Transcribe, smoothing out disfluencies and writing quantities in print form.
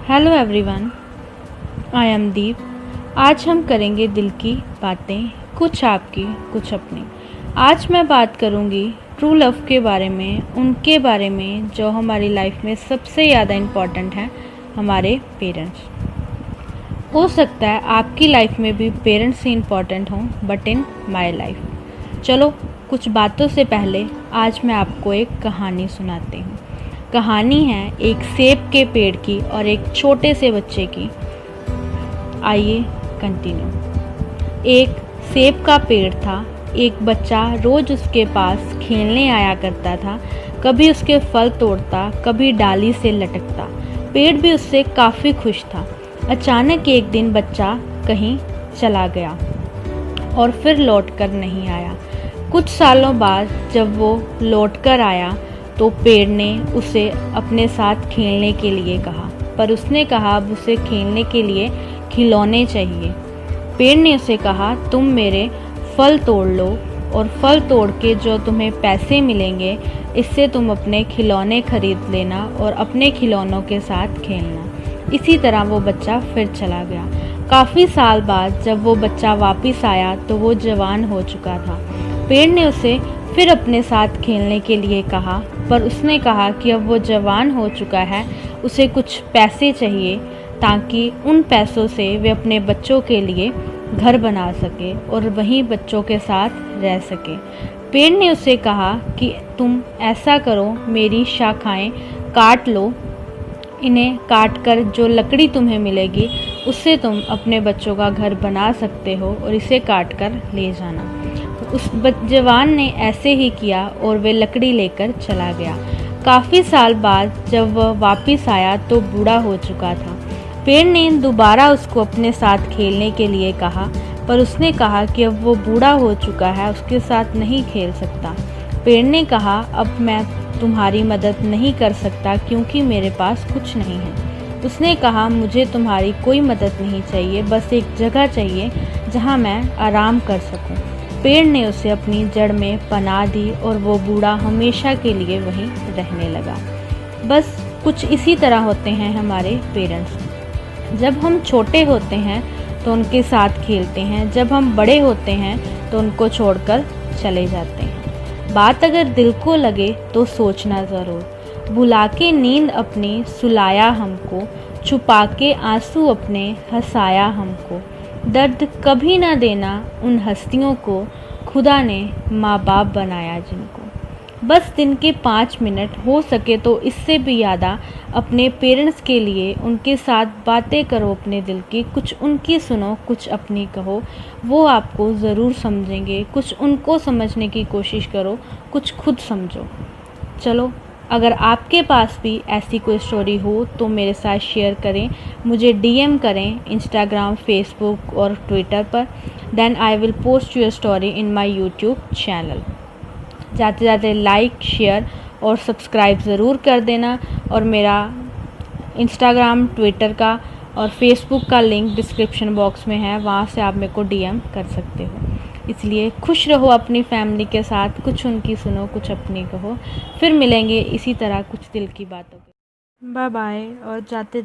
Hello everyone, I am दीप। आज हम करेंगे दिल की बातें, कुछ आपकी कुछ अपनी। आज मैं बात करूंगी ट्रू लव के बारे में, उनके बारे में जो हमारी लाइफ में सबसे ज़्यादा इम्पॉर्टेंट हैं, हमारे पेरेंट्स। हो सकता है आपकी लाइफ में भी पेरेंट्स ही इम्पॉर्टेंट हों, बट इन माई लाइफ। चलो कुछ बातों से पहले आज मैं आपको एक कहानी सुनाती हूँ। कहानी है एक सेब के पेड़ की और एक छोटे से बच्चे की। आइए कंटिन्यू। एक सेब का पेड़ था। एक बच्चा रोज उसके पास खेलने आया करता था। कभी उसके फल तोड़ता, कभी डाली से लटकता। पेड़ भी उससे काफ़ी खुश था। अचानक एक दिन बच्चा कहीं चला गया और फिर लौटकर नहीं आया। कुछ सालों बाद जब वो लौटकर आया तो पेड़ ने उसे अपने साथ खेलने के लिए कहा, पर उसने कहा अब उसे खेलने के लिए खिलौने चाहिए। पेड़ ने उसे कहा तुम मेरे फल तोड़ लो और फल तोड़ के जो तुम्हें पैसे मिलेंगे इससे तुम अपने खिलौने खरीद लेना और अपने खिलौनों के साथ खेलना। इसी तरह वो बच्चा फिर चला गया। काफ़ी साल बाद जब वो बच्चा वापस आया तो वो जवान हो चुका था। पेड़ ने उसे फिर अपने साथ खेलने के लिए कहा, पर उसने कहा कि अब वो जवान हो चुका है, उसे कुछ पैसे चाहिए ताकि उन पैसों से वे अपने बच्चों के लिए घर बना सके और वहीं बच्चों के साथ रह सके। पेड़ ने उसे कहा कि तुम ऐसा करो, मेरी शाखाएं काट लो, इन्हें काट कर जो लकड़ी तुम्हें मिलेगी उससे तुम अपने बच्चों का घर बना सकते हो और इसे काट कर ले जाना। उस जवान ने ऐसे ही किया और वे लकड़ी लेकर चला गया। काफ़ी साल बाद जब वह वापस आया तो बूढ़ा हो चुका था। पेड़ ने दोबारा उसको अपने साथ खेलने के लिए कहा, पर उसने कहा कि अब वो बूढ़ा हो चुका है, उसके साथ नहीं खेल सकता। पेड़ ने कहा अब मैं तुम्हारी मदद नहीं कर सकता क्योंकि मेरे पास कुछ नहीं है। उसने कहा मुझे तुम्हारी कोई मदद नहीं चाहिए, बस एक जगह चाहिए जहाँ मैं आराम कर सकूँ। पेड़ ने उसे अपनी जड़ में पनाह दी और वो बूढ़ा हमेशा के लिए वहीं रहने लगा। बस कुछ इसी तरह होते हैं हमारे पेरेंट्स। जब हम छोटे होते हैं तो उनके साथ खेलते हैं, जब हम बड़े होते हैं तो उनको छोड़कर चले जाते हैं। बात अगर दिल को लगे तो सोचना ज़रूर। बुला के नींद अपनी सुलाया हमको, छुपा के आंसू अपने हंसाया हमको। दर्द कभी ना देना उन हस्तियों को, खुदा ने माँ बाप बनाया जिनको। बस दिन के 5 मिनट हो सके तो इससे भी ज़्यादा अपने पेरेंट्स के लिए उनके साथ बातें करो अपने दिल की। कुछ उनकी सुनो, कुछ अपनी कहो, वो आपको ज़रूर समझेंगे। कुछ उनको समझने की कोशिश करो, कुछ खुद समझो। चलो अगर आपके पास भी ऐसी कोई स्टोरी हो तो मेरे साथ शेयर करें, मुझे डीएम करें इंस्टाग्राम, फेसबुक और ट्विटर पर। Then I will post your story in my YouTube channel. जाते जाते लाइक, शेयर और सब्सक्राइब ज़रूर कर देना। और मेरा इंस्टाग्राम, ट्विटर का और फेसबुक का लिंक डिस्क्रिप्शन बॉक्स में है, वहाँ से आप मेरे को डीएम कर सकते हो। इसलिए खुश रहो अपनी फैमिली के साथ, कुछ उनकी सुनो, कुछ अपनी कहो। फिर मिलेंगे इसी तरह कुछ दिल की बातों के। Bye bye. और जाते